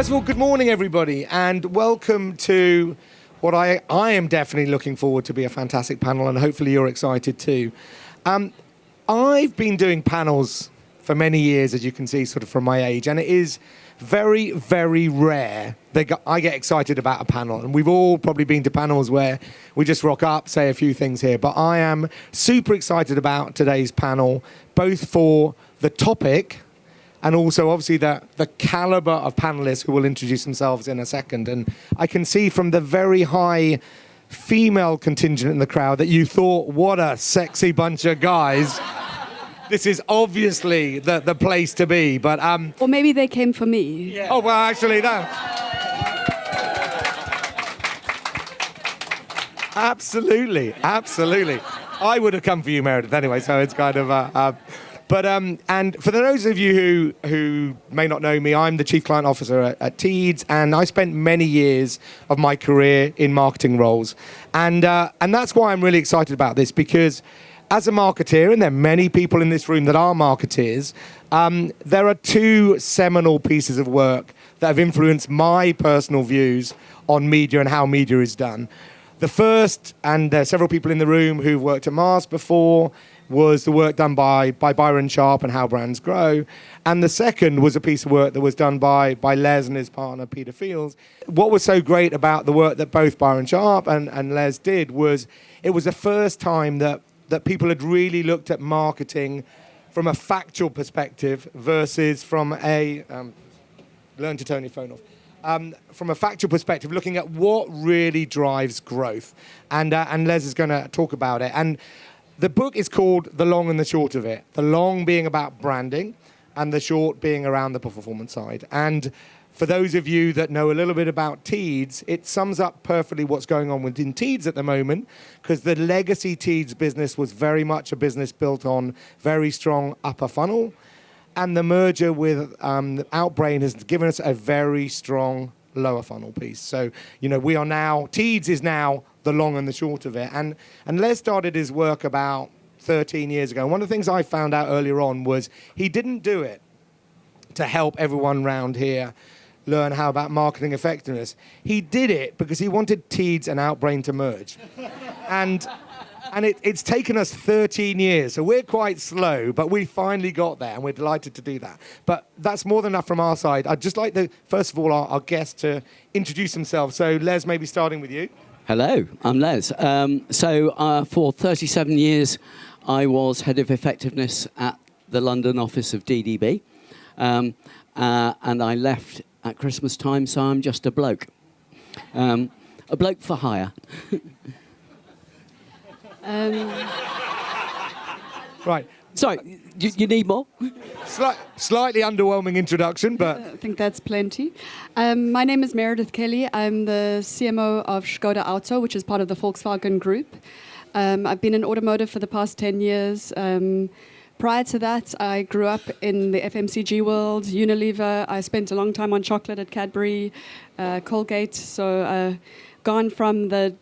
First of all, good morning, everybody, and welcome to what I am definitely looking forward to be a fantastic panel, and hopefully you're excited too. I've been doing panels for many years, as you can see, sort of from my age, and it is very, very rare that I get excited about a panel. And we've all probably been to panels where we just rock up, say a few things here. But I am super excited about today's panel, both for the topic and also obviously the caliber of panelists who will introduce themselves in a second. And I can see from the very high female contingent in the crowd that you thought, what a sexy bunch of guys. This is obviously the place to be, but... Or maybe they came for me. Yeah. Oh, well, actually, no. Absolutely, absolutely. I would have come for you, Meredith, anyway, so it's kind of... And for those of you who may not know me, I'm the Chief Client Officer at Teeds, and I spent many years of my career in marketing roles. And that's why I'm really excited about this, because as a marketeer, and there are many people in this room that are marketeers, there are two seminal pieces of work that have influenced my personal views on media and how media is done. The first, and there are several people in the room who've worked at Mars before, was the work done by Byron Sharp and How Brands Grow. And the second was a piece of work that was done by Les and his partner, Peter Fields. What was so great about the work that both Byron Sharp and Les did was it was the first time that people had really looked at marketing from a factual perspective versus from a... learn to turn your phone off. From a factual perspective, looking at what really drives growth. And Les is going to talk about it. And the book is called The Long and the Short of It. The long being about branding and the short being around the performance side. And for those of you that know a little bit about Teeds, it sums up perfectly what's going on within Teeds at the moment, because the legacy Teeds business was very much a business built on very strong upper funnel. And the merger with Outbrain has given us a very strong lower funnel piece. So, we are now, Teeds is now the long and the short of it. And Les started his work about 13 years ago. And one of the things I found out earlier on was he didn't do it to help everyone around here learn how about marketing effectiveness. He did it because he wanted Teeds and Outbrain to merge. And it's taken us 13 years, so we're quite slow, but we finally got there, and we're delighted to do that. But that's more than enough from our side. I'd just like, first of all, our guests to introduce themselves. So, Les, maybe starting with you. Hello, I'm Les. For 37 years, I was head of effectiveness at the London office of DDB, and I left at Christmas time, so I'm just a bloke. A bloke for hire. Right. Sorry, you need more? Slightly underwhelming introduction, but... I think that's plenty. My name is Meredith Kelly. I'm the CMO of Skoda Auto, which is part of the Volkswagen Group. I've been in automotive for the past 10 years. Prior to that, I grew up in the FMCG world, Unilever. I spent a long time on chocolate at Cadbury, Colgate. So gone from the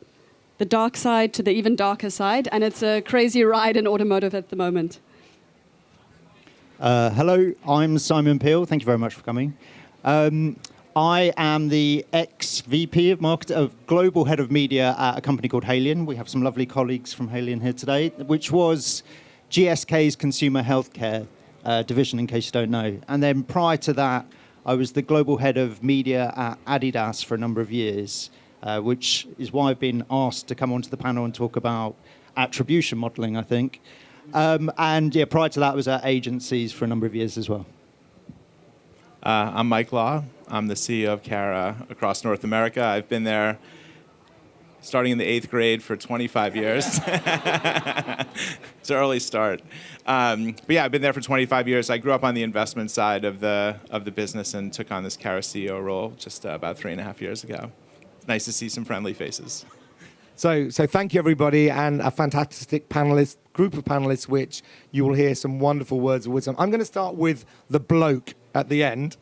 dark side to the even darker side, and it's a crazy ride in automotive at the moment. Hello, I'm Simon Peel. Thank you very much for coming. I am the ex-VP of Global Head of Media at a company called Haleon. We have some lovely colleagues from Haleon here today, which was GSK's consumer healthcare division, in case you don't know. And then prior to that, I was the Global Head of Media at Adidas for a number of years, which is why I've been asked to come onto the panel and talk about attribution modeling, I think. Prior to that, I was at agencies for a number of years as well. I'm Mike Law. I'm the CEO of Cara across North America. I've been there starting in the 8th grade for 25 years. It's an early start. But yeah, I've been there for 25 years. I grew up on the investment side of the business and took on this Cara CEO role just about 3.5 years ago. It's nice to see some friendly faces. So thank you, everybody, and a fantastic group of panelists, which you will hear some wonderful words of wisdom. I'm going to start with the bloke at the end,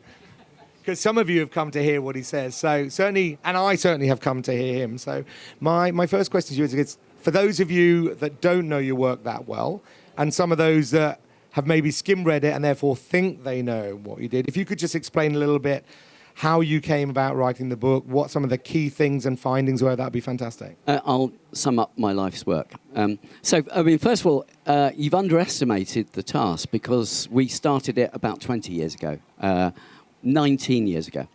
because some of you have come to hear what he says. So certainly, and I certainly have come to hear him. So my first question to you is, for those of you that don't know your work that well, and some of those that have maybe skim read it and therefore think they know what you did, if you could just explain a little bit how you came about writing the book, what some of the key things and findings were, that'd be fantastic. I'll sum up my life's work. First of all, you've underestimated the task because we started it about 20 years ago, 19 years ago.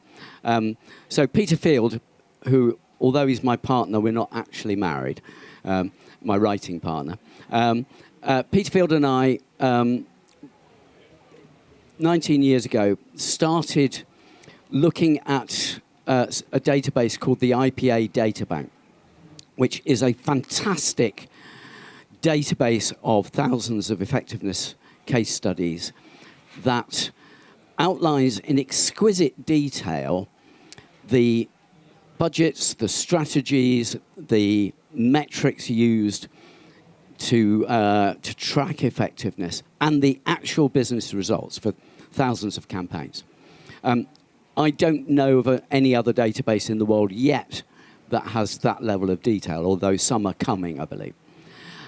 So Peter Field, who, although he's my partner, we're not actually married, my writing partner. Peter Field and I, 19 years ago, started looking at a database called the IPA Databank, which is a fantastic database of thousands of effectiveness case studies that outlines in exquisite detail the budgets, the strategies, the metrics used to track effectiveness, and the actual business results for thousands of campaigns. I don't know of any other database in the world yet that has that level of detail, although some are coming, I believe.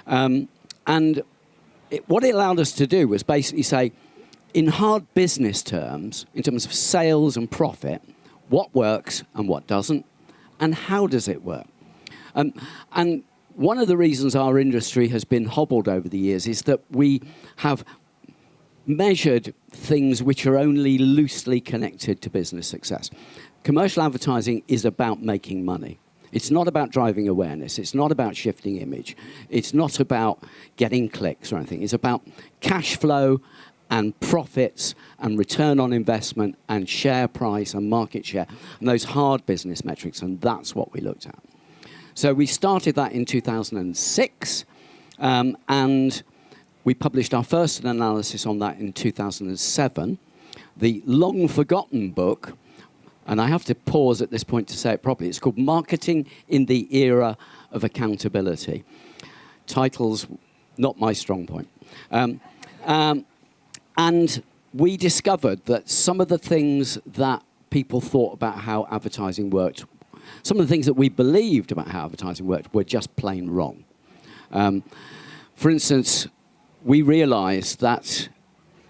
What it allowed us to do was basically say, in hard business terms, in terms of sales and profit, what works and what doesn't, and how does it work? And one of the reasons our industry has been hobbled over the years is that we have measured things which are only loosely connected to business success. Commercial advertising is about making money. It's not about driving awareness. It's not about shifting image. It's not about getting clicks or anything. It's about cash flow and profits and return on investment and share price and market share and those hard business metrics, and that's what we looked at. So we started that in 2006, and we published our first analysis on that in 2007. The long-forgotten book, and I have to pause at this point to say it properly, it's called Marketing in the Era of Accountability. Title's not my strong point. And we discovered that some of the things that people thought about how advertising worked, some of the things that we believed about how advertising worked were just plain wrong. For instance, we realized that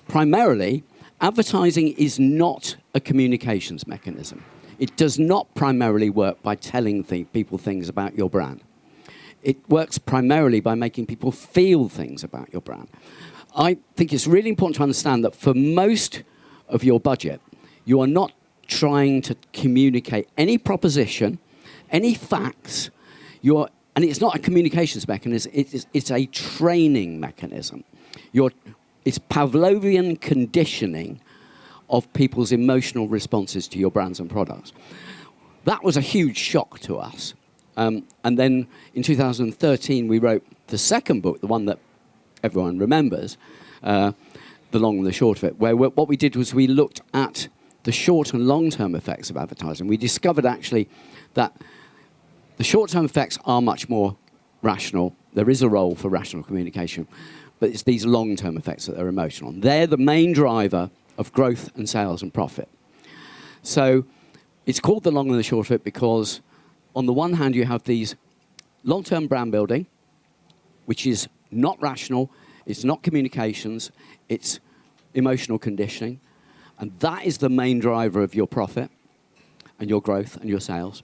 primarily advertising is not a communications mechanism. It does not primarily work by telling people things about your brand. It works primarily by making people feel things about your brand. I think it's really important to understand that for most of your budget, you are not trying to communicate any proposition, any facts. And it's not a communications mechanism, it's a training mechanism. It's Pavlovian conditioning of people's emotional responses to your brands and products. That was a huge shock to us. And then in 2013, we wrote the second book, the one that everyone remembers, The Long and the Short of It, where what we did was we looked at the short and long-term effects of advertising. We discovered actually that the short-term effects are much more rational. There is a role for rational communication, but it's these long-term effects that are emotional. They're the main driver of growth and sales and profit. So it's called The Long and the Short of It because on the one hand, you have these long-term brand building, which is not rational, it's not communications, it's emotional conditioning, and that is the main driver of your profit and your growth and your sales.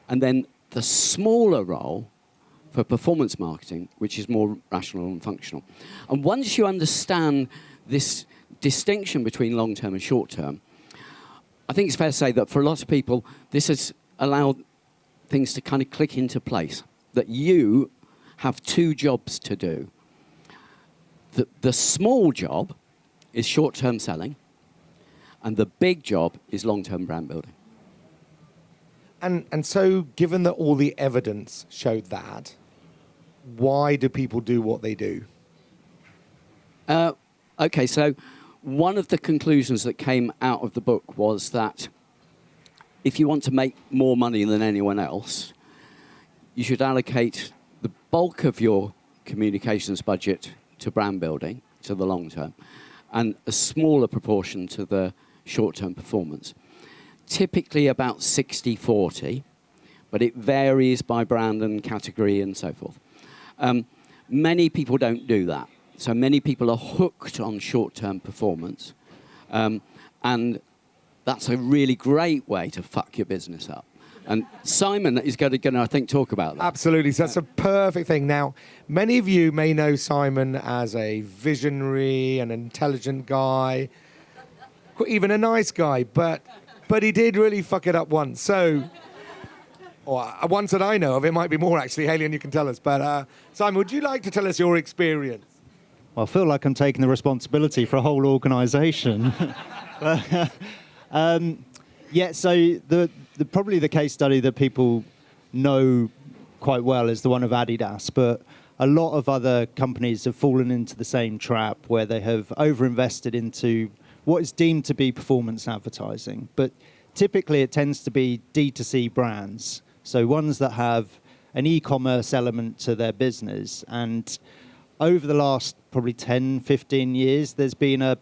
And then the smaller role for performance marketing, which is more rational and functional. And once you understand this distinction between long-term and short-term, I think it's fair to say that for a lot of people, this has allowed things to kind of click into place, that you have two jobs to do. The small job is short-term selling, and the big job is long-term brand building. And so, given that all the evidence showed that, why do people do what they do? Okay, so one of the conclusions that came out of the book was that if you want to make more money than anyone else, you should allocate the bulk of your communications budget to brand building, to the long term, and a smaller proportion to the short-term performance. Typically about 60-40, but it varies by brand and category and so forth. Many people don't do that. So many people are hooked on short-term performance. And that's a really great way to fuck your business up. And Simon is going to, I think, talk about that. Absolutely. So that's a perfect thing. Now, many of you may know Simon as a visionary, an intelligent guy, even a nice guy, but he did really fuck it up once. So, or once that I know of, it might be more actually. Halion, you can tell us. But Simon, would you like to tell us your experience? Well, I feel like I'm taking the responsibility for a whole organisation. Yeah, so the probably the case study that people know quite well is the one of Adidas, but a lot of other companies have fallen into the same trap where they have overinvested into what is deemed to be performance advertising. But typically it tends to be D2C brands, so ones that have an e-commerce element to their business. And over the last probably 10, 15 years, there's been a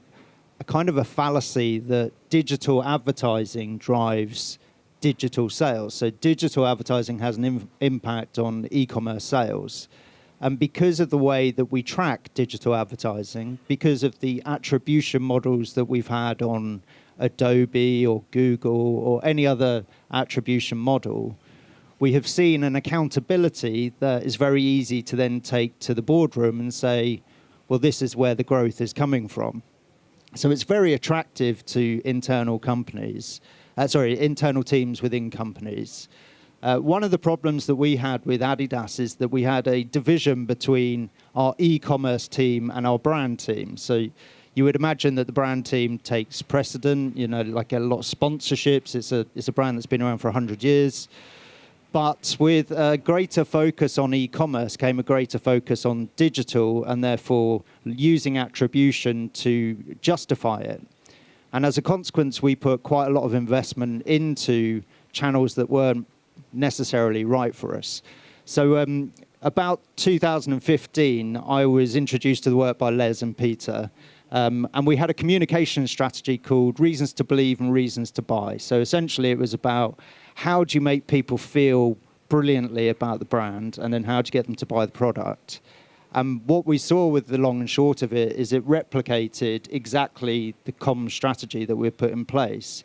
kind of a fallacy that digital advertising drives digital sales. So digital advertising has an impact on e-commerce sales. And because of the way that we track digital advertising, because of the attribution models that we've had on Adobe or Google or any other attribution model, we have seen an accountability that is very easy to then take to the boardroom and say, well, this is where the growth is coming from. So it's very attractive to internal companies, internal teams within companies. One of the problems that we had with Adidas is that we had a division between our e-commerce team and our brand team. So you would imagine that the brand team takes precedent, like a lot of sponsorships. It's a brand that's been around for 100 years. But with a greater focus on e-commerce came a greater focus on digital and therefore using attribution to justify it. And as a consequence, we put quite a lot of investment into channels that weren't necessarily right for us. So about 2015, I was introduced to the work by Les and Peter. And we had a communication strategy called Reasons to Believe and Reasons to Buy. So essentially it was about how do you make people feel brilliantly about the brand, and then how do you get them to buy the product? And what we saw with the long and short of it is it replicated exactly the common strategy that we put in place.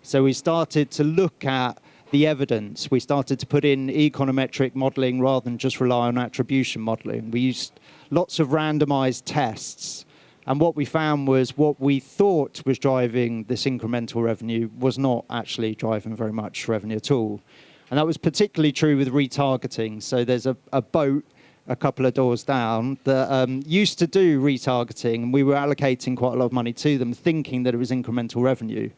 So we started to look at the evidence. We started to put in econometric modeling rather than just rely on attribution modeling. We used lots of randomized tests. And what we found was what we thought was driving this incremental revenue was not actually driving very much revenue at all. And that was particularly true with retargeting. So there's a boat a couple of doors down that used to do retargeting, and we were allocating quite a lot of money to them, thinking that it was incremental revenue.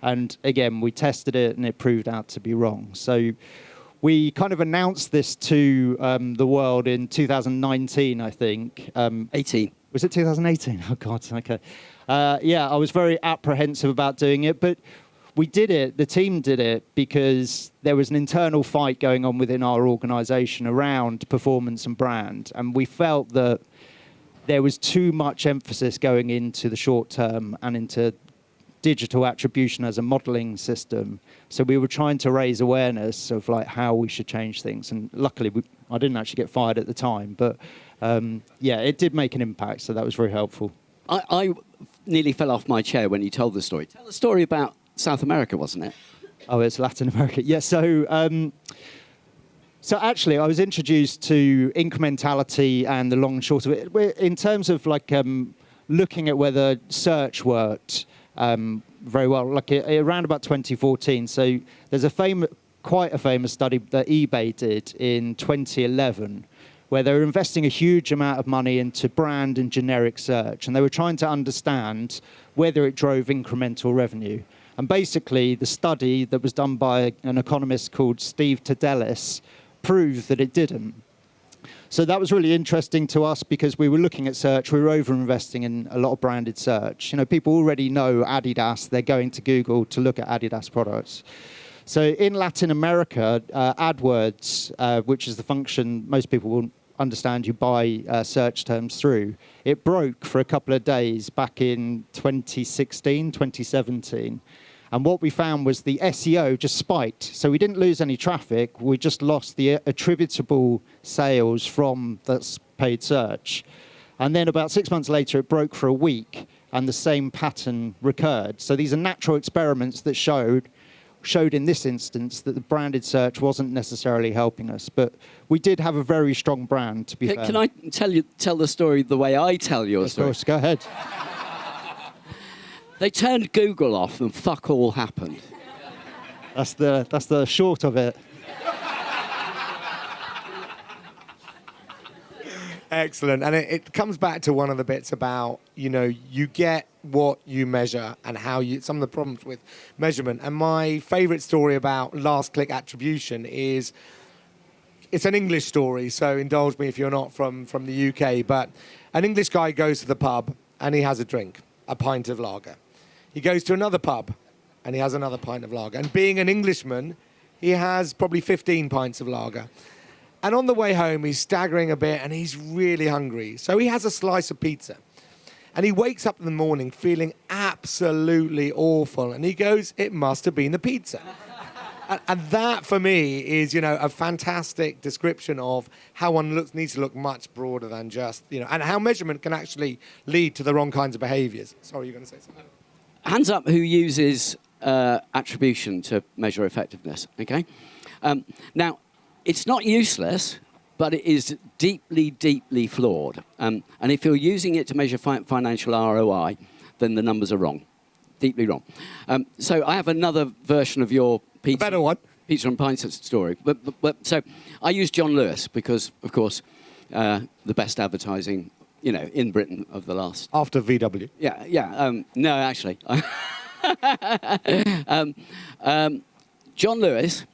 And again, we tested it, and it proved out to be wrong. So we kind of announced this to the world in 2019, I think. 18. Was it 2018? Oh, God, okay. Yeah, I was very apprehensive about doing it, but we did it, the team did it, because there was an internal fight going on within our organization around performance and brand, and we felt that there was too much emphasis going into the short term and into digital attribution as a modeling system. So we were trying to raise awareness of like how we should change things, and luckily I didn't actually get fired at the time, but yeah, it did make an impact, so that was very helpful. I nearly fell off my chair when you told the story. Tell the story about South America, wasn't it? Oh, it's Latin America. Yeah, so actually I was introduced to incrementality and the long and short of it. In terms of like looking at whether search worked very well, like around about 2014. So there's quite a famous study that eBay did in 2011, where they were investing a huge amount of money into brand and generic search, and they were trying to understand whether it drove incremental revenue. And basically, the study that was done by an economist called Steve Tadelis proved that it didn't. So that was really interesting to us because we were looking at search, we were over-investing in a lot of branded search. You know, people already know Adidas, they're going to Google to look at Adidas products. So in Latin America, AdWords, which is the function most people will understand you buy search terms through, it broke for a couple of days back in 2016, 2017. And what we found was the SEO just spiked. So we didn't lose any traffic, we just lost the attributable sales from that paid search. And then about 6 months later, it broke for a week. and the same pattern recurred. So these are natural experiments that showed in this instance that the branded search wasn't necessarily helping us. But we did have a very strong brand, to be fair. Can I tell the story the way I tell your story? Of course, go ahead. They turned Google off and fuck all happened. That's the short of it. Excellent. And it comes back to one of the bits about, you get what you measure and some of the problems with measurement. And my favorite story about last click attribution is, it's an English story, so indulge me if you're not from the UK, but an English guy goes to the pub and he has a drink, a pint of lager. He goes to another pub and he has another pint of lager. And being an Englishman, he has probably 15 pints of lager. And on the way home, he's staggering a bit and he's really hungry. So he has a slice of pizza. And he wakes up in the morning feeling absolutely awful. And he goes, it must have been the pizza. And that, for me, is, a fantastic description of how one needs to look much broader than just, and how measurement can actually lead to the wrong kinds of behaviors. Sorry, you're going to say something? Hands up who uses attribution to measure effectiveness, okay? Now, it's not useless, but it is deeply, deeply flawed. And if you're using it to measure financial ROI, then the numbers are wrong, deeply wrong. So I have another version of your pizza, better one. Pizza and Pints story. But so I use John Lewis because, of course, the best advertising, in Britain of the last... After VW. Yeah. No, actually. John Lewis...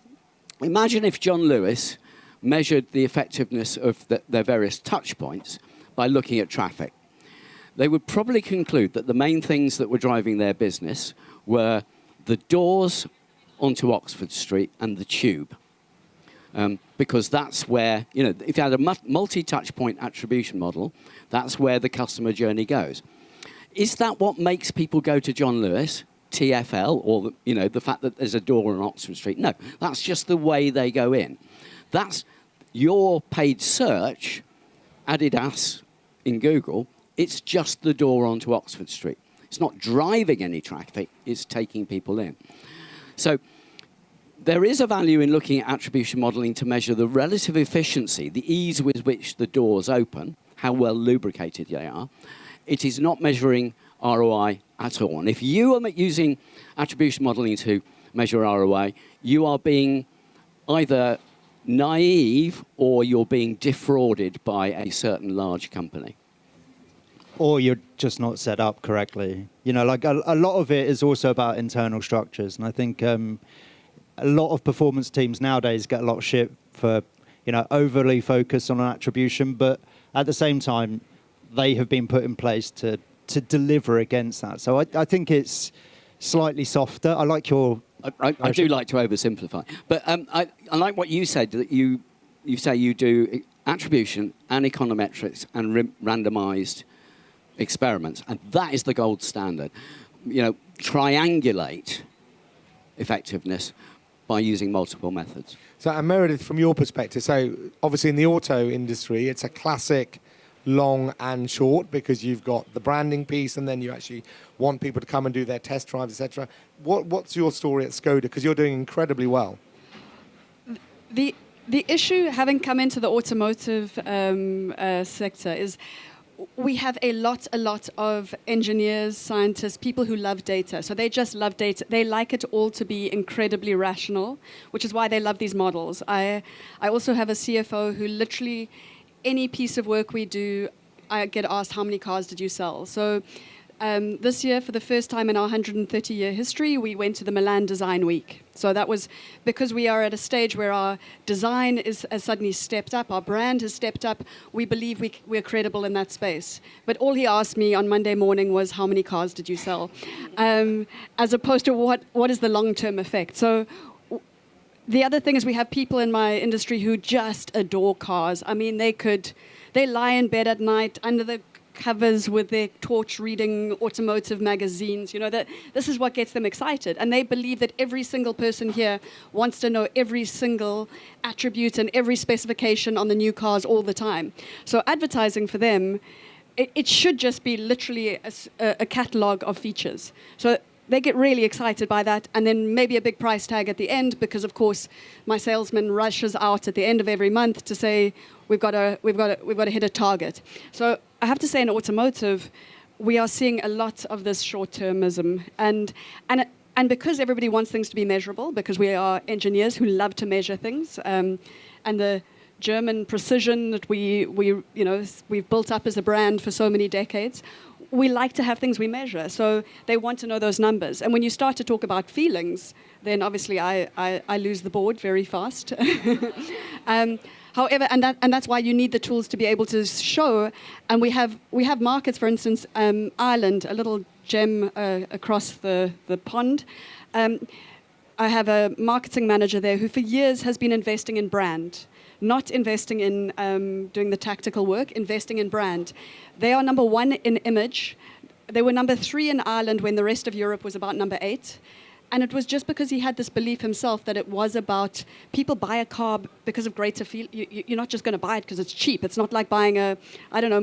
Imagine if John Lewis measured the effectiveness of their various touch points by looking at traffic. They would probably conclude that the main things that were driving their business were the doors onto Oxford Street and the tube. Because that's where, if you had a multi-touch point attribution model, that's where the customer journey goes. Is that what makes people go to John Lewis? TFL, or the fact that there's a door on Oxford Street. No, that's just the way they go in. That's your paid search, Adidas in Google. It's just the door onto Oxford Street. It's not driving any traffic, it's taking people in. So there is a value in looking at attribution modeling to measure the relative efficiency, the ease with which the doors open, how well lubricated they are. It is not measuring ROI at all. And if you are using attribution modeling to measure ROI, you are being either naive or you're being defrauded by a certain large company. Or you're just not set up correctly. Like a lot of it is also about internal structures. And I think a lot of performance teams nowadays get a lot of shit for, overly focused on an attribution. But at the same time, they have been put in place to deliver against that. So I think it's slightly softer. I like your... I do like to oversimplify. But I like what you said, that you say you do attribution and econometrics and randomized experiments. And that is the gold standard. Triangulate effectiveness by using multiple methods. So, Meredith, from your perspective, so obviously in the auto industry, it's a classic long and short because you've got the branding piece and then you actually want people to come and do their test drives, etc. What's your story at Skoda? Because you're doing incredibly well. The issue, having come into the automotive sector, is we have a lot of engineers, scientists, people who love data. So they just love data. They like it all to be incredibly rational, which is why they love these models. I also have a CFO who literally, any piece of work we do, I get asked, how many cars did you sell? So this year, for the first time in our 130-year history, we went to the Milan Design Week. So that was because we are at a stage where our design has suddenly stepped up, our brand has stepped up. We believe we're credible in that space. But all he asked me on Monday morning was, how many cars did you sell? As opposed to what is the long-term effect? So the other thing is we have people in my industry who just adore cars. I mean, they lie in bed at night under the covers with their torch reading automotive magazines. That this is what gets them excited. And they believe that every single person here wants to know every single attribute and every specification on the new cars all the time. So advertising for them it should just be literally a catalog of features. So they get really excited by that, and then maybe a big price tag at the end, because of course my salesman rushes out at the end of every month to say we've got to hit a target. So I have to say, in automotive, we are seeing a lot of this short-termism, and because everybody wants things to be measurable, because we are engineers who love to measure things, and the German precision that we've built up as a brand for so many decades. We like to have things we measure, so they want to know those numbers. And when you start to talk about feelings, then obviously I lose the board very fast. However, and that's why you need the tools to be able to show. And we have markets, for instance, Ireland, a little gem across the pond. I have a marketing manager there who for years has been investing in brand. Not investing in doing the tactical work, investing in brand. They are number 1 in image. They were number 3 in Ireland when the rest of Europe was about number 8. And it was just because he had this belief himself that it was about people buy a car because of greater feel. You're not just going to buy it because it's cheap. It's not like buying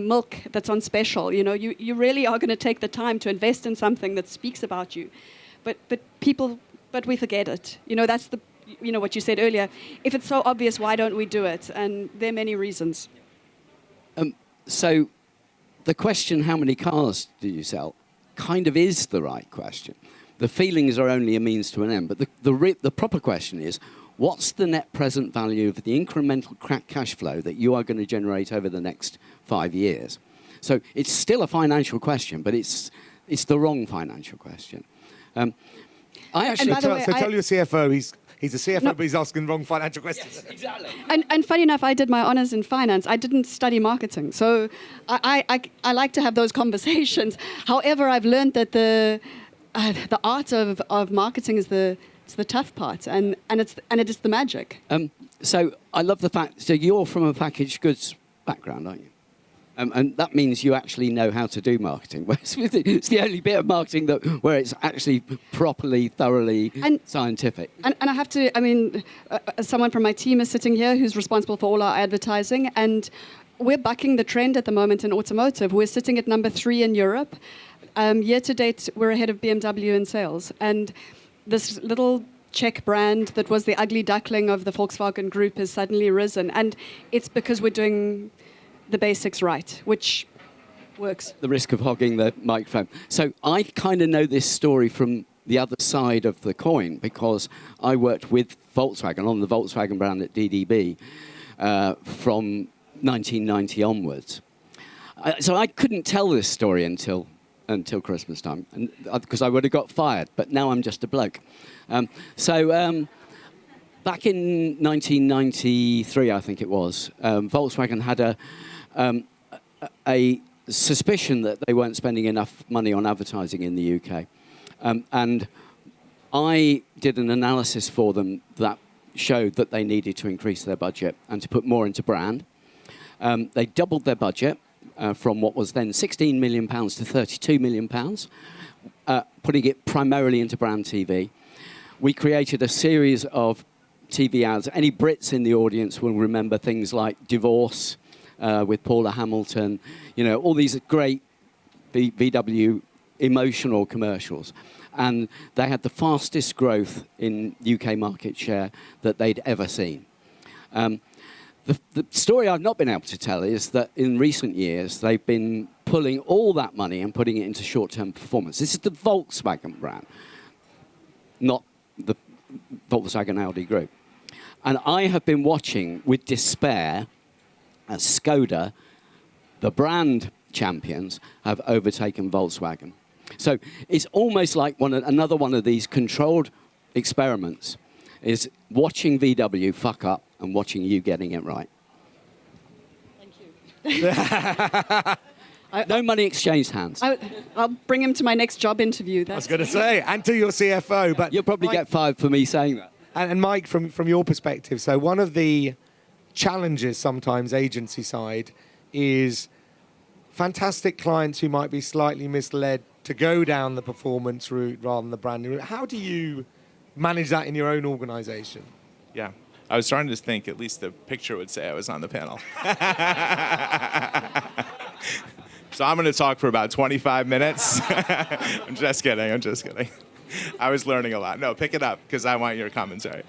milk that's on special. You really are going to take the time to invest in something that speaks about you. But we forget it. That's what you said earlier. If it's so obvious, why don't we do it? And there are many reasons. So the question, how many cars do you sell, kind of is the right question. The feelings are only a means to an end. But the proper question is, what's the net present value of the incremental cash flow that you are going to generate over the next 5 years? So it's still a financial question, but it's the wrong financial question. Tell your CFO he's a CFO, but he's asking the wrong financial questions. Yes, exactly. And funny enough, I did my honors in finance. I didn't study marketing, so I like to have those conversations. However, I've learned that the art of marketing is the tough part, and it is the magic. So I love the fact. So you're from a packaged goods background, aren't you? And that means you actually know how to do marketing. It's the only bit of marketing where it's actually properly, thoroughly scientific. And I have to, someone from my team is sitting here who's responsible for all our advertising, and we're bucking the trend at the moment in automotive. We're sitting at number 3 in Europe. Year to date, we're ahead of BMW in sales. And this little Czech brand that was the ugly duckling of the Volkswagen Group has suddenly risen. And it's because we're doing the basics right, which works. The risk of hogging the microphone. So I kind of know this story from the other side of the coin, because I worked with Volkswagen on the Volkswagen brand at DDB from 1990 onwards. So I couldn't tell this story until Christmas time, because I would have got fired, but now I'm just a bloke. Back in 1993, I think it was, Volkswagen had a suspicion that they weren't spending enough money on advertising in the UK. And I did an analysis for them that showed that they needed to increase their budget and to put more into brand. They doubled their budget from what was then £16 million to £32 million, putting it primarily into brand TV. We created a series of TV ads. Any Brits in the audience will remember things like Divorce with Paula Hamilton, all these great VW emotional commercials. And they had the fastest growth in UK market share that they'd ever seen. The story I've not been able to tell is that in recent years, they've been pulling all that money and putting it into short-term performance. This is the Volkswagen brand, not the Volkswagen Audi group. And I have been watching with despair as Skoda, the brand champions, have overtaken Volkswagen. So it's almost like another one of these controlled experiments is watching VW fuck up and watching you getting it right. Thank you. No money exchanged hands. I'll bring him to my next job interview. I was going to say, and to your CFO. But you'll probably get fired for me saying that. And Mike, from your perspective, so one of the challenges sometimes agency side is fantastic clients who might be slightly misled to go down the performance route rather than the branding route. How do you manage that in your own organization? Yeah. I was starting to think at least the picture would say I was on the panel. So I'm going to talk for about 25 minutes. I'm just kidding. I was learning a lot. No, pick it up, because I want your commentary.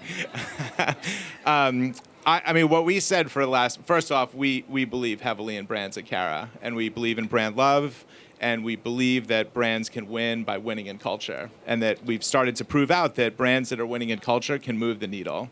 I mean, what we said for the first off, we believe heavily in brands at Cara, and we believe in brand love, and we believe that brands can win by winning in culture, and that we've started to prove out that brands that are winning in culture can move the needle.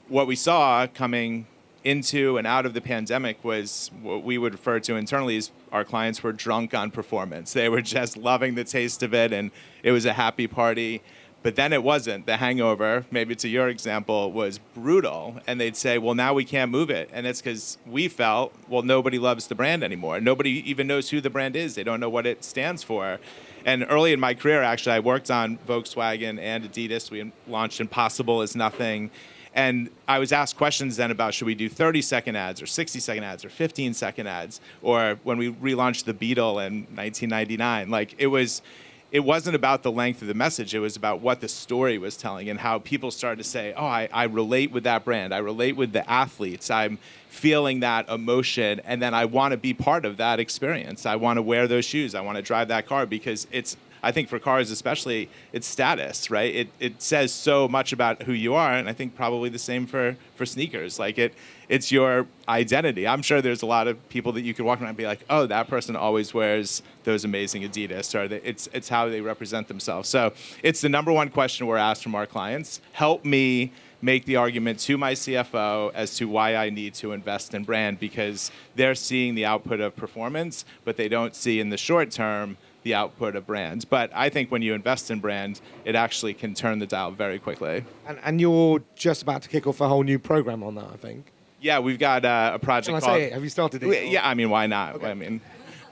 What we saw coming into and out of the pandemic was what we would refer to internally as our clients were drunk on performance. They were just loving the taste of it, and it was a happy party. But then it wasn't. The hangover, maybe to your example, was brutal. And they'd say, well, now we can't move it. And it's because we felt, well, nobody loves the brand anymore. Nobody even knows who the brand is. They don't know what it stands for. And early in my career, actually, I worked on Volkswagen and Adidas. We launched Impossible Is Nothing. And I was asked questions then about, should we do 30-second ads or 60-second ads or 15-second ads? Or when we relaunched the Beetle in 1999, like it wasn't about the length of the message. It was about what the story was telling and how people started to say, oh, I relate with that brand. I relate with the athletes. I'm feeling that emotion, and then I want to be part of that experience. I want to wear those shoes. I want to drive that car, because I think for cars especially, it's status, right? It says so much about who you are, and I think probably the same for sneakers. Like it's your identity. I'm sure there's a lot of people that you could walk around and be like, oh, that person always wears those amazing Adidas, or it's how they represent themselves. So it's the number one question we're asked from our clients. Help me make the argument to my CFO as to why I need to invest in brand, because they're seeing the output of performance, but they don't see in the short term the output of brands. But I think when you invest in brand, it actually can turn the dial very quickly. And you're just about to kick off a whole new program on that, I think. Yeah, we've got a project Can I say it? Have you started it? Yeah, I mean, why not? Okay. I mean,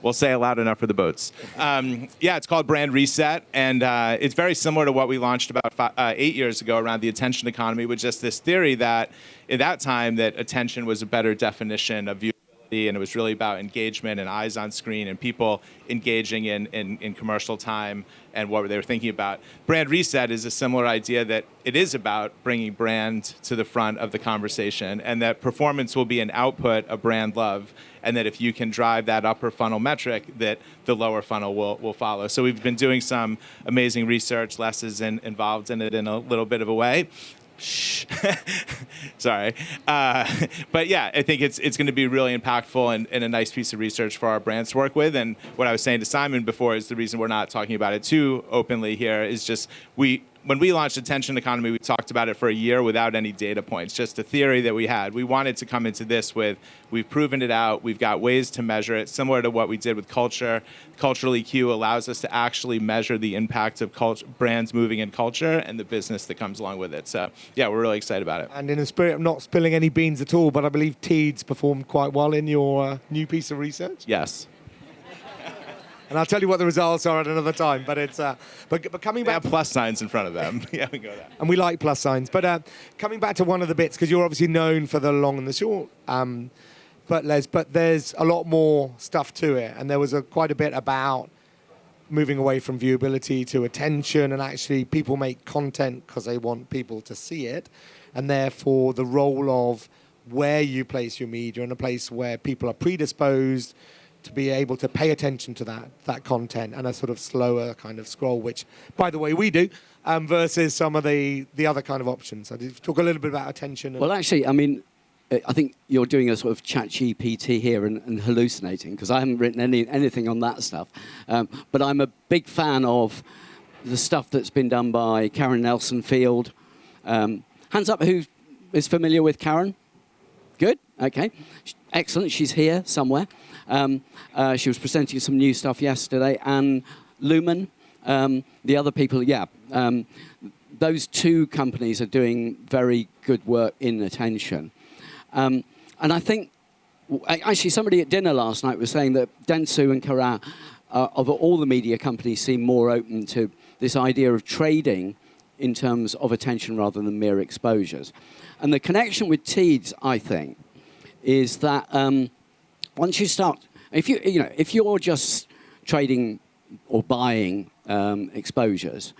we'll say it loud enough for the boats. Yeah, it's called Brand Reset, and it's very similar to what we launched about 8 years ago around the attention economy, with just this theory that at that time that attention was a better definition of viewability, and it was really about engagement and eyes on screen and people engaging in commercial time and what they were thinking about. Brand Reset is a similar idea that it is about bringing brand to the front of the conversation, and that performance will be an output of brand love, and that if you can drive that upper funnel metric, that the lower funnel will follow. So we've been doing some amazing research. Les is involved in it in a little bit of a way. Shh. Sorry. But yeah, I think it's going to be really impactful and a nice piece of research for our brands to work with. And what I was saying to Simon before is the reason we're not talking about it too openly here is just when we launched Attention Economy, we talked about it for a year without any data points, just a theory that we had. We wanted to come into this with, we've proven it out, we've got ways to measure it, similar to what we did with culture. Cultural EQ allows us to actually measure the impact of brands moving in culture and the business that comes along with it. So yeah, we're really excited about it. And in the spirit of not spilling any beans at all, but I believe Teeds performed quite well in your new piece of research. Yes. And I'll tell you what the results are at another time. But it's but coming back, they have plus signs in front of them. Yeah, we go there. And we like plus signs. But coming back to one of the bits, because you're obviously known for the long and the short. But there's a lot more stuff to it, and there was quite a bit about moving away from viewability to attention, and actually people make content because they want people to see it, and therefore the role of where you place your media in a place where people are predisposed to be able to pay attention to that content, and a sort of slower kind of scroll, which, by the way, we do, versus some of the other kind of options. So talk a little bit about attention. Well, actually, I mean, I think you're doing a sort of chat GPT here and hallucinating, because I haven't written anything on that stuff. But I'm a big fan of the stuff that's been done by Karen Nelson-Field. Hands up who is familiar with Karen? Good, okay. Excellent, she's here somewhere. She was presenting some new stuff yesterday. And Lumen, the other people, yeah. Those two companies are doing very good work in attention. And I think, actually, somebody at dinner last night was saying that Dentsu and Cara, of all the media companies, seem more open to this idea of trading in terms of attention rather than mere exposures. And the connection with Teeds, I think, is that once you start, if you're just trading or buying exposures,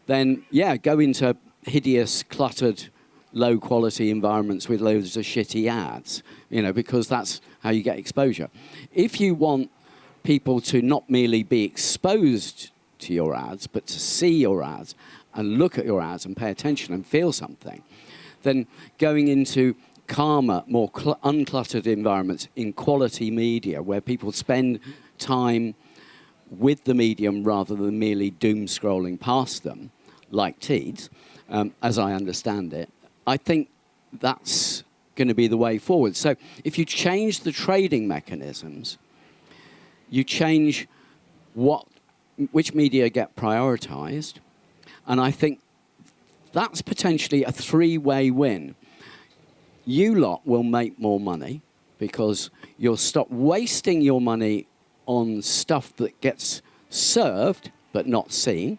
then yeah, go into hideous, cluttered, low-quality environments with loads of shitty ads, because that's how you get exposure. If you want people to not merely be exposed to your ads, but to see your ads and look at your ads and pay attention and feel something, then going into calmer, more uncluttered environments in quality media where people spend time with the medium rather than merely doom scrolling past them, like Teeds, as I understand it, I think that's going to be the way forward. So if you change the trading mechanisms, you change which media get prioritized, and I think that's potentially a three-way win. You lot will make more money because you'll stop wasting your money on stuff that gets served but not seen,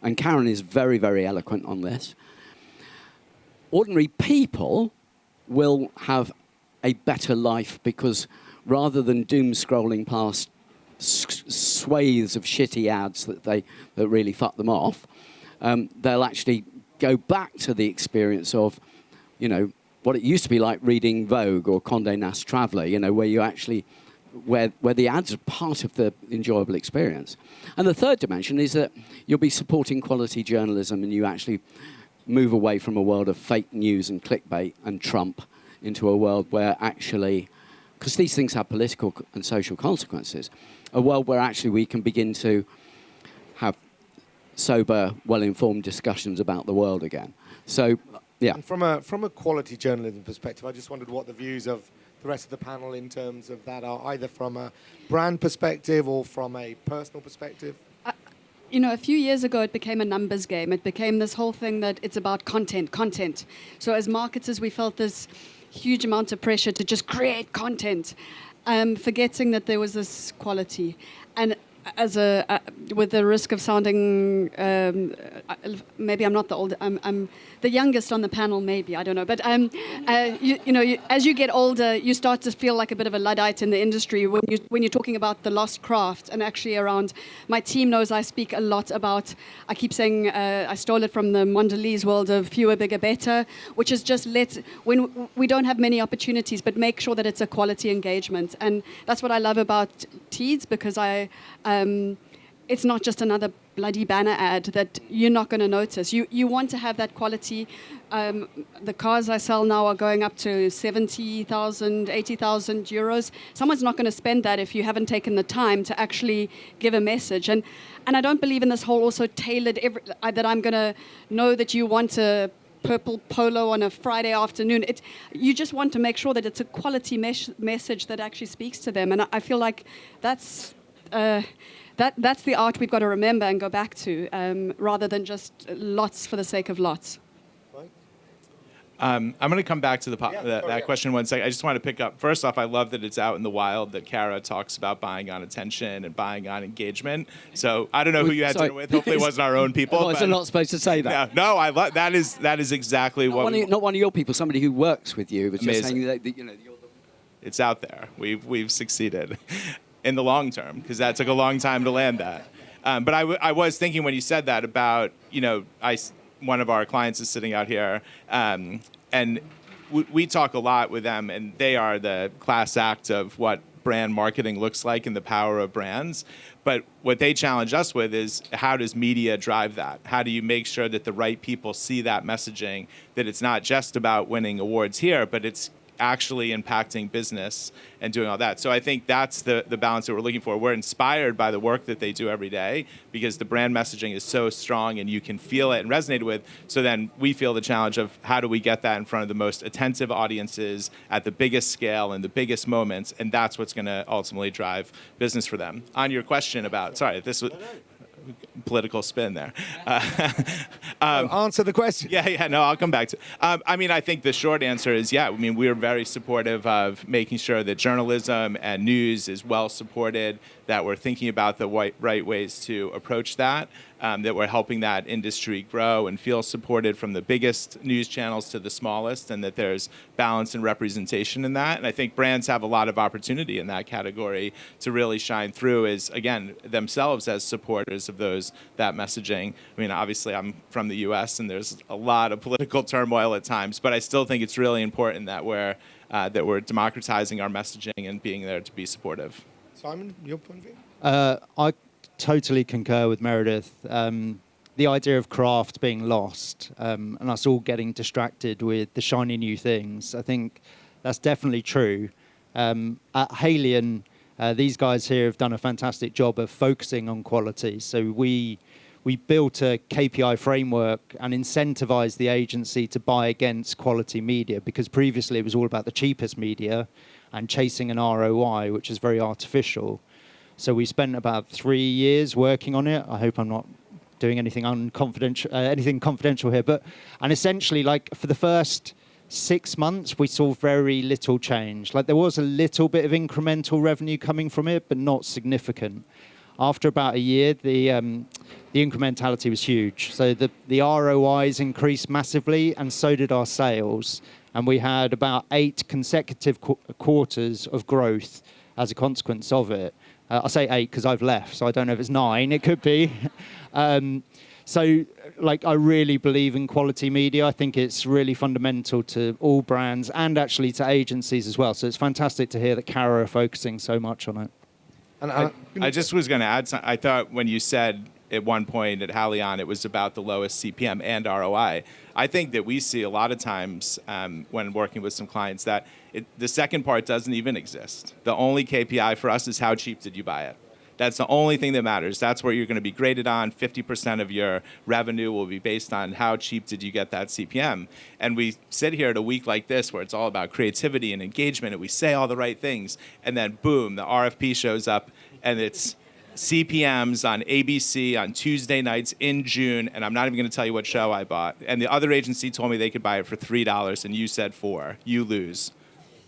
and Karen is very, very eloquent on this. Ordinary people will have a better life because rather than doom scrolling past swathes of shitty ads that really fuck them off, they'll actually go back to the experience of, what it used to be like reading Vogue or Condé Nast Traveller, where you actually, where the ads are part of the enjoyable experience. And the third dimension is that you'll be supporting quality journalism and you actually move away from a world of fake news and clickbait and Trump into a world where actually, because these things have political and social consequences, a world where actually we can begin to have sober, well-informed discussions about the world again. So, yeah. And from a quality journalism perspective, I just wondered what the views of the rest of the panel in terms of that are, either from a brand perspective or from a personal perspective. A few years ago, it became a numbers game. It became this whole thing that it's about content. So as marketers, we felt this huge amount of pressure to just create content, forgetting that there was this quality. And with the risk of sounding, maybe I'm not the old, I'm the youngest on the panel, maybe, I don't know. But as you get older, you start to feel like a bit of a Luddite in the industry when you're talking about the lost craft, and actually around, my team knows I speak a lot about, I keep saying, I stole it from the Mondelez world of fewer, bigger, better, which is just when we don't have many opportunities, but make sure that it's a quality engagement. And that's what I love about Teeds, because it's not just another bloody banner ad that you're not going to notice. You want to have that quality. The cars I sell now are going up to 70,000, 80,000 euros. Someone's not going to spend that if you haven't taken the time to actually give a message. And I don't believe in this whole also tailored, that I'm going to know that you want a purple polo on a Friday afternoon. You just want to make sure that it's a quality message that actually speaks to them. And I feel like that's the art we've got to remember and go back to, rather than just lots for the sake of lots. I'm going to come back to that question in 1 second. I just want to pick up. First off, I love that it's out in the wild that Kara talks about buying on attention and buying on engagement. So I don't know who you had dinner with. Hopefully it wasn't our own people. Oh, I'm not supposed to say that. No, I love that. Is exactly not one of your people. Somebody who works with you, but just saying that you're the. It's out there. We've succeeded in the long term, because that took a long time to land that. But I was thinking when you said that about, one of our clients is sitting out here, and we talk a lot with them, and they are the class act of what brand marketing looks like and the power of brands. But what they challenge us with is, how does media drive that? How do you make sure that the right people see that messaging, that it's not just about winning awards here, but it's actually impacting business and doing all that. So I think that's the balance that we're looking for. We're inspired by the work that they do every day, because the brand messaging is so strong and you can feel it and resonate with. So then we feel the challenge of, how do we get that in front of the most attentive audiences at the biggest scale and the biggest moments, and that's what's going to ultimately drive business for them. On your question about, sorry, this was political spin there. Answer the question. No, I'll come back to it. I think the short answer is, we're very supportive of making sure that journalism and news is well supported, that we're thinking about the right ways to approach that, that we're helping that industry grow and feel supported from the biggest news channels to the smallest, and that there's balance and representation in that. And I think brands have a lot of opportunity in that category to really shine through as, again, themselves as supporters of that messaging. Obviously I'm from the US and there's a lot of political turmoil at times, but I still think it's really important that we're democratizing our messaging and being there to be supportive. Simon, your point of view? I totally concur with Meredith. The idea of craft being lost and us all getting distracted with the shiny new things, I think that's definitely true. At Halion, these guys here have done a fantastic job of focusing on quality. So we built a KPI framework and incentivized the agency to buy against quality media, because previously it was all about the cheapest media and chasing an ROI, which is very artificial. So we spent about 3 years working on it. I hope I'm not doing anything confidential here, and essentially, like, for the first 6 months, we saw very little change. Like, there was a little bit of incremental revenue coming from it, but not significant. After about a year, the incrementality was huge. So the ROIs increased massively, and so did our sales. And we had about 8 consecutive quarters of growth as a consequence of it. I say 8 because I've left, so I don't know if it's 9. It could be. So, like, I really believe in quality media. I think it's really fundamental to all brands and actually to agencies as well. So it's fantastic to hear that Cara are focusing so much on it. And I just was going to add something. I thought when you said at one point at Halion it was about the lowest CPM and ROI, I think that we see a lot of times when working with some clients that the second part doesn't even exist. The only KPI for us is how cheap did you buy it. That's the only thing that matters. That's where you're going to be graded on. 50% of your revenue will be based on how cheap did you get that CPM. And we sit here at a week like this where it's all about creativity and engagement, and we say all the right things, and then boom, the RFP shows up, and it's CPMs on ABC on Tuesday nights in June, and I'm not even going to tell you what show I bought. And the other agency told me they could buy it for $3, and you said $4. You lose.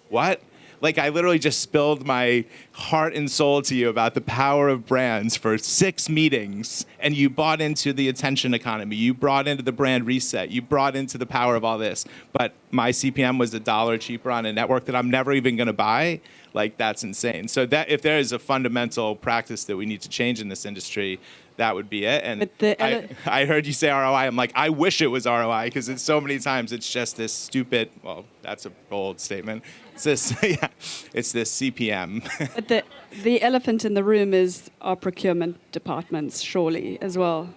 What? Like, I literally just spilled my heart and soul to you about the power of brands for 6 meetings, and you bought into the attention economy. You brought into the brand reset. You brought into the power of all this. But my CPM was $1 cheaper on a network that I'm never even going to buy. Like, that's insane. So that if there is a fundamental practice that we need to change in this industry, that would be it. And I heard you say ROI. I'm like, I wish it was ROI, because it's so many times it's just this stupid, well, that's a bold statement. It's this, yeah, it's this CPM. But the elephant in the room is our procurement departments, surely, as well.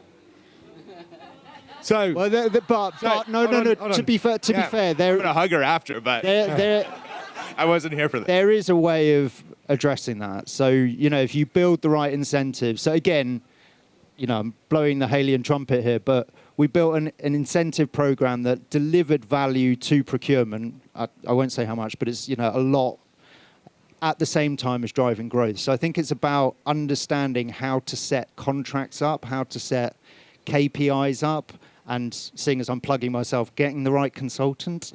So, Well, no. To be fair, I'm going to hug her after, but I wasn't here for that. there is a way of addressing that. So, you know, if you build the right incentives. So again, you know, I'm blowing the Halion trumpet here, but we built an incentive program that delivered value to procurement. I won't say how much, but it's, you know, a lot at the same time as driving growth. So I think it's about understanding how to set contracts up, how to set KPIs up, and seeing as I'm plugging myself, getting the right consultant.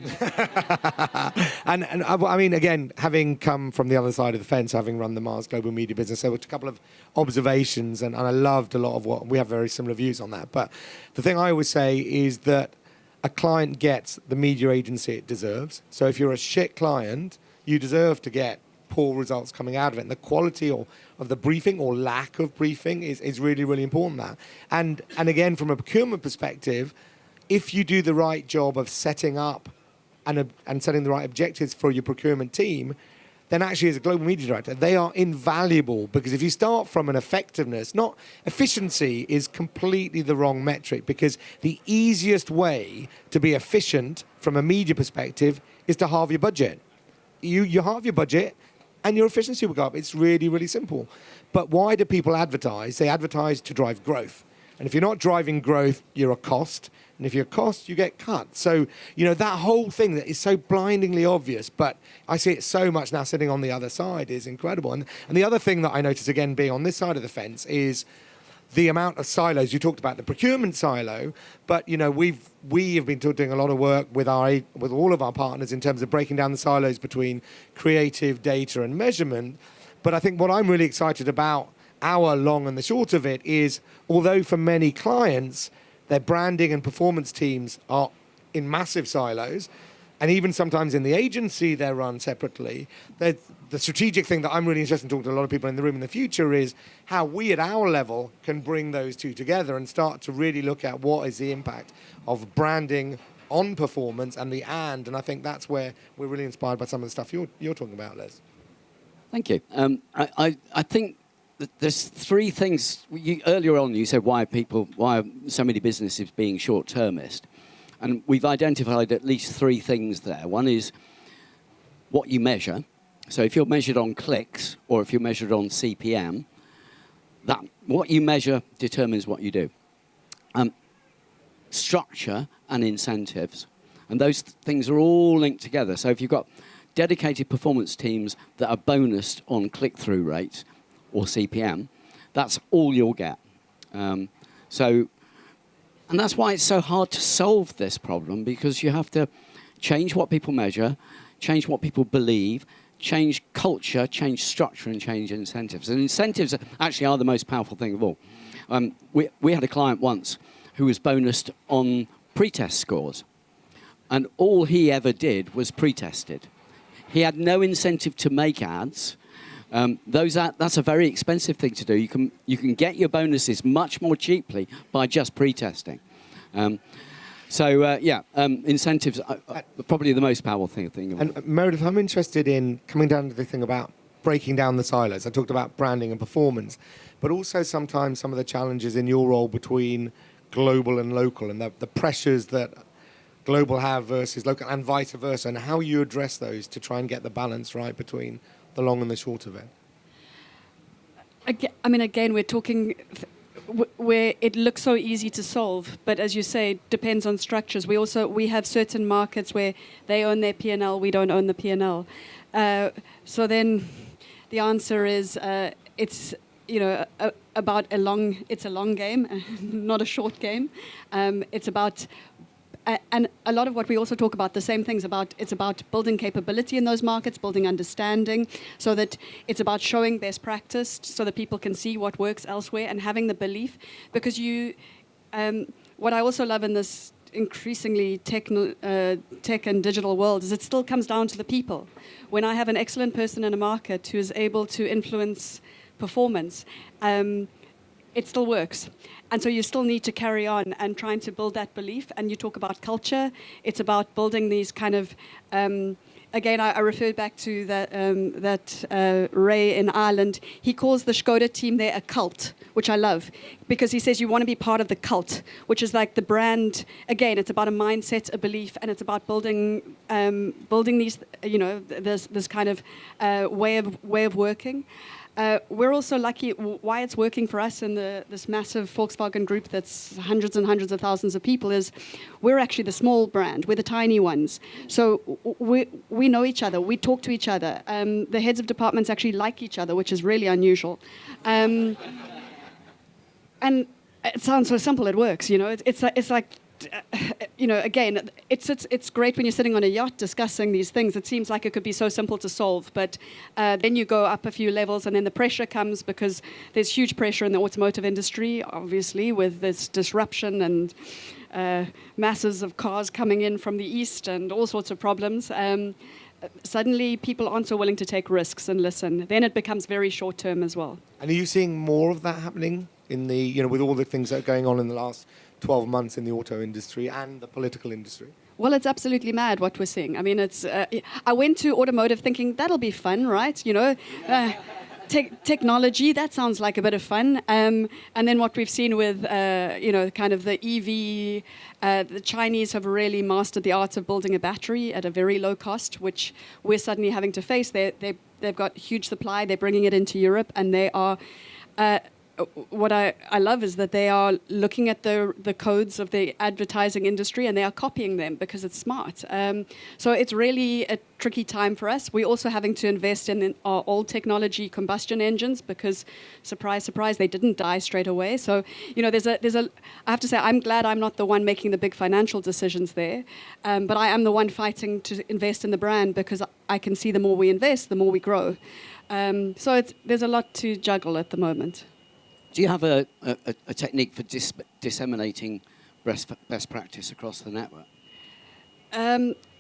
and I mean, again, having come from the other side of the fence, having run the Mars Global Media business, there were a couple of observations, and I loved a lot of what we have very similar views on that. But the thing I always say is that a client gets the media agency it deserves. So if you're a shit client, you deserve to get poor results coming out of it. And the quality of the briefing or lack of briefing is really, really important there. And again, from a procurement perspective, if you do the right job of setting up and setting the right objectives for your procurement team, then actually as a global media director, they are invaluable, because if you start from an effectiveness, not efficiency is completely the wrong metric, because the easiest way to be efficient from a media perspective is to halve your budget. You halve your budget and your efficiency will go up. It's really, really simple. But why do people advertise? They advertise to drive growth. And if you're not driving growth, you're a cost. And if you're a cost, you get cut. So, you know, that whole thing that is so blindingly obvious, but I see it so much now sitting on the other side, is incredible. And the other thing that I notice, again, being on this side of the fence, is the amount of silos. You talked about the procurement silo, but, you know, we have been doing a lot of work with all of our partners in terms of breaking down the silos between creative, data, and measurement. But I think what I'm really excited about, our long and the short of it, is although for many clients, their branding and performance teams are in massive silos, and even sometimes in the agency they're run separately, the strategic thing that I'm really interested in talking to a lot of people in the room in the future is how we at our level can bring those two together and start to really look at what is the impact of branding on performance and I think that's where we're really inspired by some of the stuff you're talking about, Les. Thank you. I think that there's three things. Earlier on, you said why are so many businesses being short-termist? And we've identified at least three things there. One is what you measure. So if you're measured on clicks or if you're measured on CPM, that what you measure determines what you do. Structure and incentives. And those things are all linked together. So if you've got dedicated performance teams that are bonused on click-through rates or CPM, that's all you'll get. And that's why it's so hard to solve this problem, because you have to change what people measure, change what people believe, change culture, change structure, and change incentives. And incentives actually are the most powerful thing of all. We had a client once who was bonused on pre-test scores. And all he ever did was pre-tested. He had no incentive to make ads. That's a very expensive thing to do. You can get your bonuses much more cheaply by just pre-testing. Incentives are probably the most powerful thing. And Meredith, I'm interested in coming down to the thing about breaking down the silos. I talked about branding and performance, but also sometimes some of the challenges in your role between global and local, and the pressures that global have versus local, and vice versa, and how you address those to try and get the balance right between the long and the short of it. Again, we're talking where it looks so easy to solve, but as you say, it depends on structures. We have certain markets where they own their P&L, we don't own the P&L. So then the answer is it's about it's a long game, not a short game. It's about and a lot of what we also talk about, the same things it's about building capability in those markets, building understanding, so that it's about showing best practice so that people can see what works elsewhere and having the belief. Because what I also love in this increasingly tech and digital world is it still comes down to the people. When I have an excellent person in a market who is able to influence performance, it still works. And so you still need to carry on and trying to build that belief. And you talk about culture. It's about building these kind of, again, I referred back to that Ray in Ireland. He calls the Škoda team there a cult, which I love, because he says you want to be part of the cult, which is like the brand. Again, it's about a mindset, a belief, and it's about building these, this kind of way of working. We're also lucky. Why it's working for us in this massive Volkswagen group that's hundreds and hundreds of thousands of people is we're actually the small brand. We're the tiny ones. So we know each other. We talk to each other. The heads of departments actually like each other, which is really unusual. And it sounds so simple. It works. It's like. Again, it's great when you're sitting on a yacht discussing these things. It seems like it could be so simple to solve, but then you go up a few levels, and then the pressure comes because there's huge pressure in the automotive industry, obviously, with this disruption and masses of cars coming in from the east and all sorts of problems. Suddenly, people aren't so willing to take risks and listen. Then it becomes very short term as well. And are you seeing more of that happening in the, with all the things that are going on in the last 12 months in the auto industry and the political industry? Well, it's absolutely mad what we're seeing. I mean, I went to automotive thinking that'll be fun, right? Technology, that sounds like a bit of fun. And then what we've seen with, kind of the EV, the Chinese have really mastered the art of building a battery at a very low cost, which we're suddenly having to face. They've got huge supply. They're bringing it into Europe, and they are... what I love is that they are looking at the codes of the advertising industry and they are copying them because it's smart. So it's really a tricky time for us. We're also having to invest in our old technology combustion engines because, surprise, surprise, they didn't die straight away. So, there's a. I have to say, I'm glad I'm not the one making the big financial decisions there, but I am the one fighting to invest in the brand because I can see the more we invest, the more we grow. So there's a lot to juggle at the moment. Do you have a technique for disseminating best practice across the network?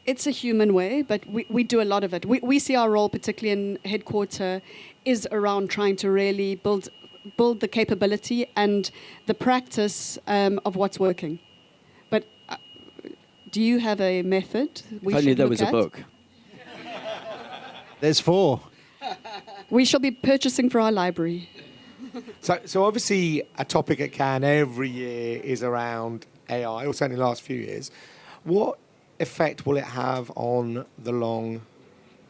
It's a human way, but we do a lot of it. We see our role, particularly in headquarter, is around trying to really build the capability and the practice of what's working. But do you have a method? If only there was a book. There's 4. We shall be purchasing for our library. So obviously a topic at Cannes every year is around AI, or certainly the last few years. What effect will it have on the long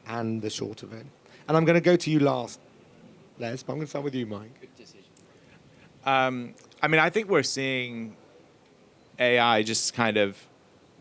and the short of it? And I'm going to go to you last, Les, but I'm going to start with you, Mike. Good decision. I mean, I think we're seeing AI just kind of,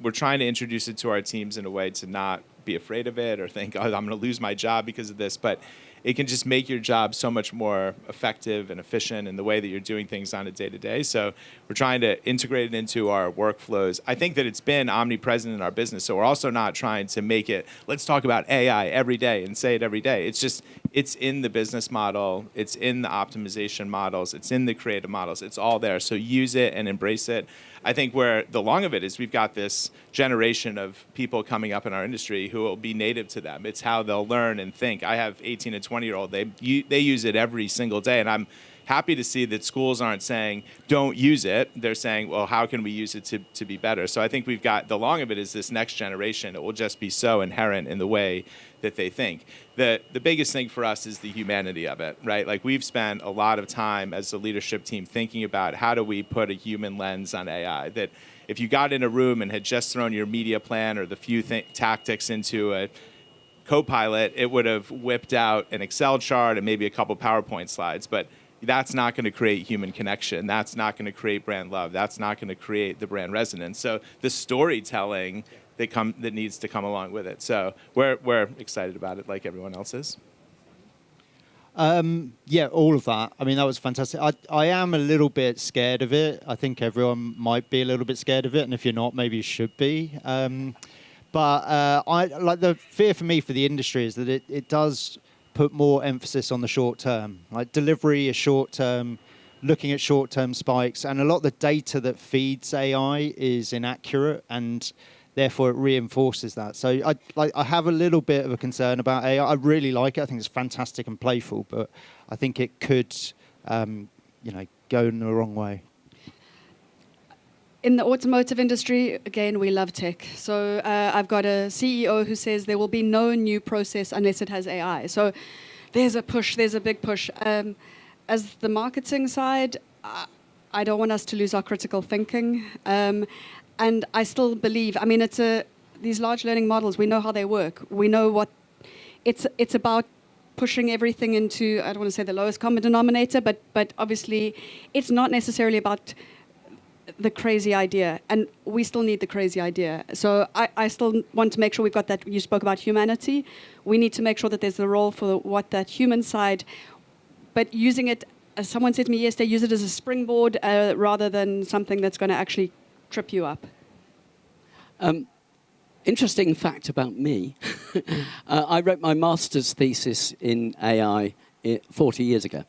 we're trying to introduce it to our teams in a way to not be afraid of it or think, oh, I'm going to lose my job because of this. But it can just make your job so much more effective and efficient in the way that you're doing things on a day-to-day. So we're trying to integrate it into our workflows. I think that it's been omnipresent in our business. So we're also not trying to make it, let's talk about AI every day and say it every day. It's just, it's in the business model. It's in the optimization models. It's in the creative models. It's all there. So use it and embrace it. I think where the long of it is we've got this generation of people coming up in our industry who will be native to them. It's how they'll learn and think. I have 18 and 20-year-old. They use it every single day. And I'm happy to see that schools aren't saying, don't use it. They're saying, well, how can we use it to be better? So I think we've got, the long of it is this next generation. It will just be so inherent in the way that they think. The biggest thing for us is the humanity of it, right? Like we've spent a lot of time as a leadership team thinking about how do we put a human lens on AI, that if you got in a room and had just thrown your media plan or the few tactics into a Copilot, it would have whipped out an Excel chart and maybe a couple PowerPoint slides, but that's not going to create human connection. That's not going to create brand love. That's not going to create the brand resonance. So the storytelling that needs to come along with it. So we're excited about it, like everyone else is. Yeah, all of that. I mean, that was fantastic. I am a little bit scared of it. I think everyone might be a little bit scared of it, and if you're not, maybe you should be. But I like the fear for me for the industry is that it does put more emphasis on the short term. Like delivery is short term, looking at short term spikes, and a lot of the data that feeds AI is inaccurate, and therefore it reinforces that. So I have a little bit of a concern about AI. I really like it. I think it's fantastic and playful, but I think it could, go in the wrong way. In the automotive industry, again, we love tech. So I've got a CEO who says there will be no new process unless it has AI. So there's a push, there's a big push. As the marketing side, I don't want us to lose our critical thinking. And I still believe, I mean, these large learning models, we know how they work. We know what, it's about pushing everything into, I don't want to say the lowest common denominator, but obviously it's not necessarily about the crazy idea, and we still need the crazy idea. So I still want to make sure we've got that. You spoke about humanity. We need to make sure that there's a role for what that human side, but using it, as someone said to me yesterday, use it as a springboard rather than something that's going to actually trip you up. Interesting fact about me. I wrote my master's thesis in AI 40 years ago.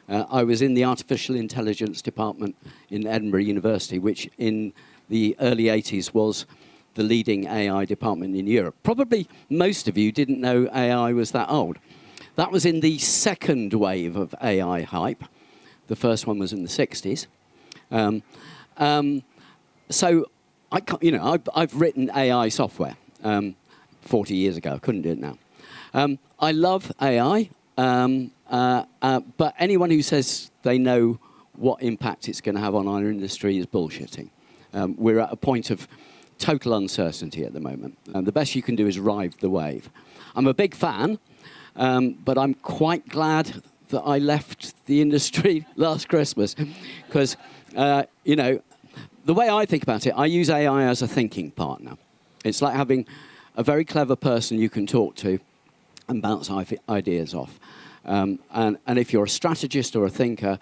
I was in the artificial intelligence department in Edinburgh University, which in the early 80s was the leading AI department in Europe. Probably most of you didn't know AI was that old. That was in the second wave of AI hype. The first one was in the 60s. So I've written AI software 40 years ago. I couldn't do it now. I love AI. But anyone who says they know what impact it's going to have on our industry is bullshitting. We're at a point of total uncertainty at the moment. The best you can do is ride the wave. I'm a big fan, but I'm quite glad that I left the industry last Christmas because, the way I think about it, I use AI as a thinking partner. It's like having a very clever person you can talk to and bounce ideas off. And if you're a strategist or a thinker,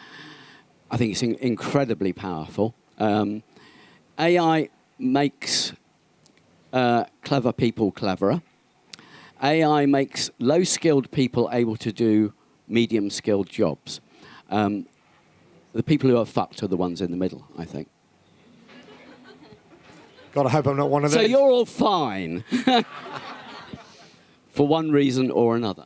I think it's incredibly powerful. AI makes clever people cleverer. AI makes low-skilled people able to do medium-skilled jobs. The people who are fucked are the ones in the middle, I think. God, I hope I'm not one of those. So you're all fine. For one reason or another.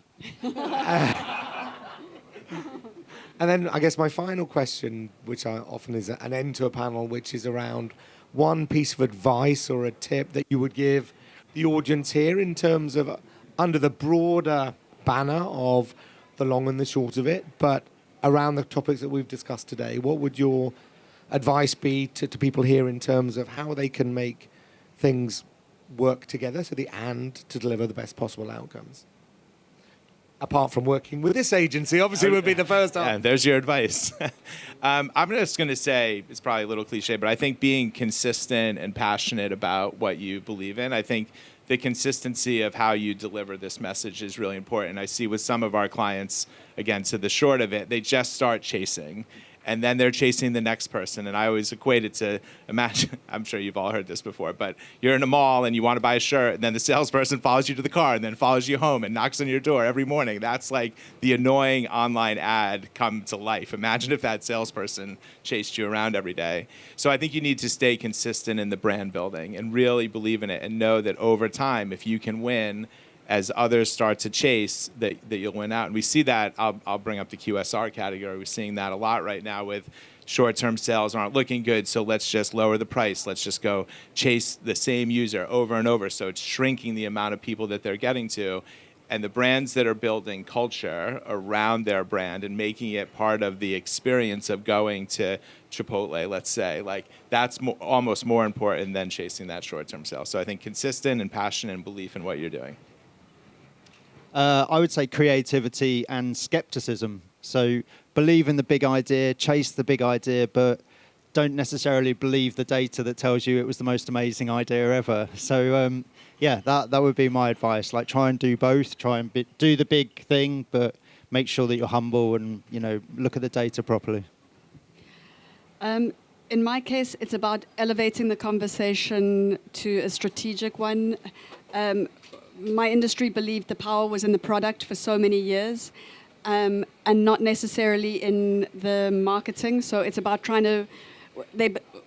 And then I guess my final question, which often is an end to a panel, which is around one piece of advice or a tip that you would give the audience here in terms of under the broader banner of the long and the short of it, but around the topics that we've discussed today, what would your advice be to people here in terms of how they can make things work together, so the and to deliver the best possible outcomes? Apart from working with this agency, obviously would be the first time. Yeah, there's your advice. I'm just going to say, it's probably a little cliche, but I think being consistent and passionate about what you believe in, I think the consistency of how you deliver this message is really important. I see with some of our clients, again, to the short of it, they just start chasing. And then they're chasing the next person. And I always equate it to, imagine, I'm sure you've all heard this before, but you're in a mall and you want to buy a shirt, and then the salesperson follows you to the car and then follows you home and knocks on your door every morning. That's like the annoying online ad come to life. Imagine if that salesperson chased you around every day. So I think you need to stay consistent in the brand building and really believe in it and know that over time, if you can win, as others start to chase, that you'll win out. And we see that, I'll bring up the QSR category. We're seeing that a lot right now with short-term sales aren't looking good, so let's just lower the price. Let's just go chase the same user over and over. So it's shrinking the amount of people that they're getting to. And the brands that are building culture around their brand and making it part of the experience of going to Chipotle, let's say, like that's almost more important than chasing that short-term sale. So I think consistent and passion and belief in what you're doing. I would say creativity and skepticism. So believe in the big idea, chase the big idea, but don't necessarily believe the data that tells you it was the most amazing idea ever. So yeah, that would be my advice. Like try and do both. Try and do the big thing, but make sure that you're humble and look at the data properly. In my case, it's about elevating the conversation to a strategic one. My industry believed the power was in the product for so many years, and not necessarily in the marketing. So it's about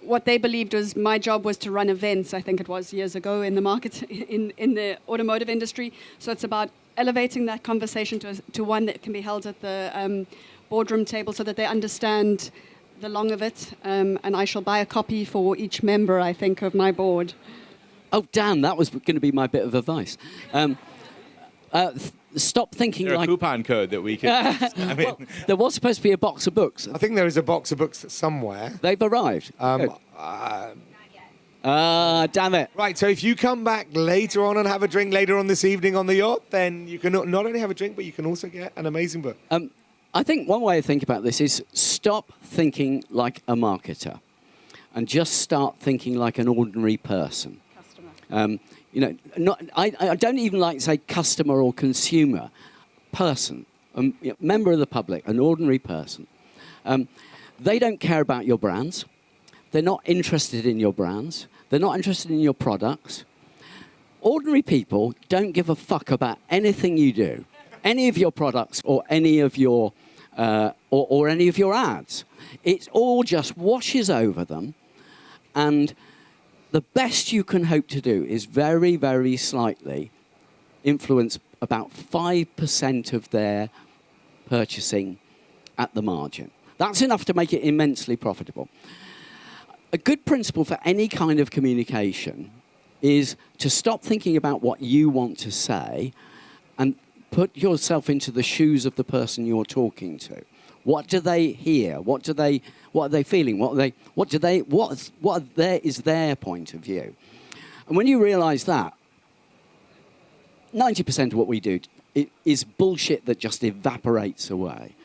what they believed was my job was to run events. I think it was years ago in the market in the automotive industry. So it's about elevating that conversation to one that can be held at the boardroom table, so that they understand the long of it. And I shall buy a copy for each member, I think, of my board. Oh, damn, that was going to be my bit of advice. Stop thinking Is there like... a coupon code that we could use? I mean, Well, there was supposed to be a box of books. I think there is a box of books somewhere. They've arrived. Good. Damn it. Right, so if you come back later on and have a drink later on this evening on the yacht, then you can not only have a drink, but you can also get an amazing book. I think one way to think about this is stop thinking like a marketer and just start thinking like an ordinary person. I don't even like to say customer or consumer, person, member of the public, an ordinary person. They don't care about your brands. They're not interested in your brands. They're not interested in your products. Ordinary people don't give a fuck about anything you do, any of your products or any of your or any of your ads. It all just washes over them, and the best you can hope to do is very, very slightly influence about 5% of their purchasing at the margin. That's enough to make it immensely profitable. A good principle for any kind of communication is to stop thinking about what you want to say and put yourself into the shoes of the person you're talking to. What do they hear? What are they feeling? What is their point of view? And when you realize that, 90% of what we do is bullshit that just evaporates away.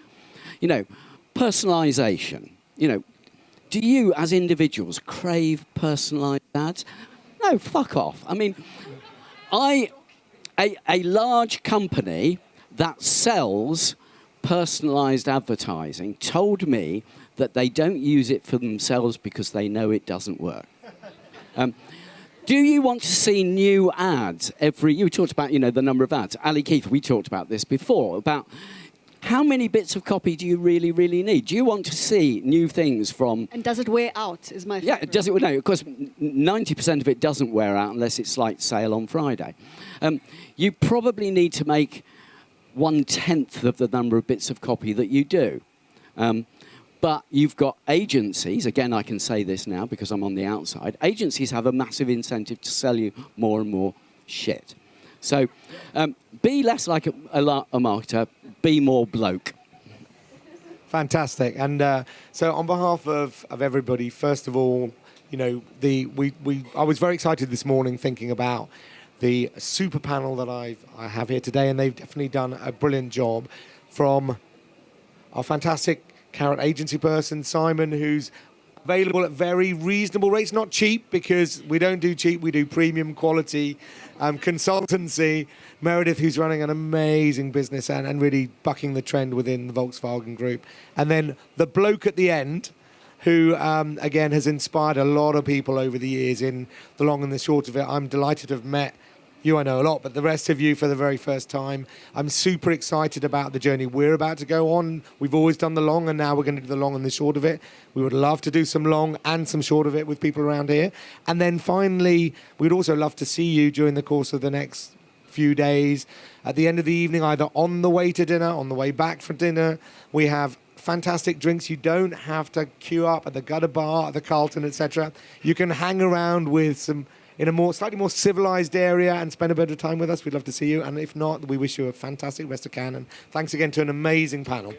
Personalization. Do you as individuals crave personalized ads? No, fuck off. I mean, a large company that sells personalized advertising told me that they don't use it for themselves because they know it doesn't work. Do you want to see new ads you talked about, the number of ads. Ali Keith, we talked about this before, about how many bits of copy do you really, really need? Do you want to see new things from... And does it wear out, is my favorite. Yeah, does it? No, of course, 90% of it doesn't wear out unless it's like sale on Friday. You probably need to make 1/10 of the number of bits of copy that you do. But you've got agencies, again, I can say this now because I'm on the outside, agencies have a massive incentive to sell you more and more shit. So be less like a marketer, be more bloke. Fantastic. And so on behalf of everybody, first of all, you know, I was very excited this morning thinking about the super panel that I have here today, and they've definitely done a brilliant job, from our fantastic Carrot agency person, Simon, who's available at very reasonable rates, not cheap, because we don't do cheap, we do premium quality consultancy. Meredith, who's running an amazing business and really bucking the trend within the Volkswagen Group. And then the bloke at the end, who, again, has inspired a lot of people over the years in the long and the short of it. I'm delighted to have met you. I know a lot, but the rest of you for the very first time. I'm super excited about the journey we're about to go on. We've always done the long, and now we're going to do the long and the short of it. We would love to do some long and some short of it with people around here. And then finally, we'd also love to see you during the course of the next few days. At the end of the evening, either on the way to dinner, on the way back from dinner, we have fantastic drinks. You don't have to queue up at the Gutter Bar, at the Carlton, etc. You can hang around with some in a slightly more civilized area and spend a bit of time with us. We'd love to see you. And if not, we wish you a fantastic rest of Cannes. And thanks again to an amazing panel.